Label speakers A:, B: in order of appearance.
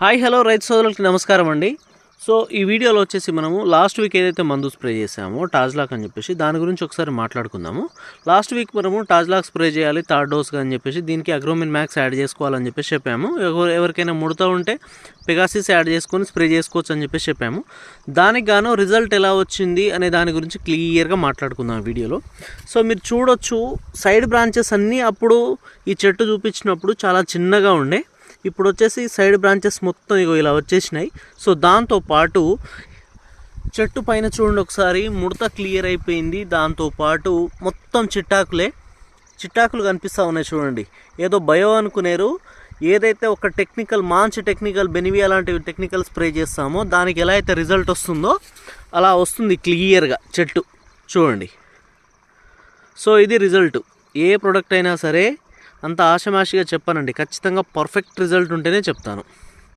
A: Hi hello రైతు సోదరులకి నమస్కారం అండి. సో ఈ వీడియోలో వచ్చేసి మనము లాస్ట్ వీక్ ఏదైతే మందు స్ప్రే చేసామో టాజ్లాక్ అని చెప్పేసి దాని గురించి ఒకసారి మాట్లాడుకుందాము. లాస్ట్ వీక్ మనము టాజ్లాక్ స్ప్రే చేయాలి థర్డ్ డోస్గా అని చెప్పేసి దీనికి అగ్రోమిన్ మ్యాక్స్ యాడ్ చేసుకోవాలని చెప్పేసి చెప్పాము. ఎవరికైనా ముడతా ఉంటే పెగాసిస్ యాడ్ చేసుకొని స్ప్రే చేసుకోవచ్చు అని చెప్పేసి చెప్పాము. దానికి గాను రిజల్ట్ ఎలా వచ్చింది అనే దాని గురించి క్లియర్గా మాట్లాడుకుందాం వీడియోలో. సో మీరు చూడొచ్చు సైడ్ బ్రాంచెస్ అన్నీ అప్పుడు ఈ చెట్టు చూపించినప్పుడు చాలా చిన్నగా ఉండే, ఇప్పుడు వచ్చేసి సైడ్ బ్రాంచెస్ మొత్తం ఇలా వచ్చేసినాయి. సో దాంతోపాటు చెట్టు పైన చూడండి ఒకసారి ముడత క్లియర్ అయిపోయింది. దాంతోపాటు మొత్తం చిట్టాకులు కనిపిస్తూ ఉన్నాయి చూడండి. ఏదో బయో అనుకునేరు, ఏదైతే ఒక మంచి టెక్నికల్ బెనివియా లాంటి టెక్నికల్ స్ప్రే చేస్తామో దానికి ఎలా అయితే రిజల్ట్ వస్తుందో అలా వస్తుంది క్లియర్గా చెట్టు చూడండి. సో ఇది రిజల్ట్. ఏ ప్రోడక్ట్ అయినా సరే అంత ఆషమాషిగా చెప్పానండి, ఖచ్చితంగా పర్ఫెక్ట్ రిజల్ట్ ఉంటేనే చెప్తాను.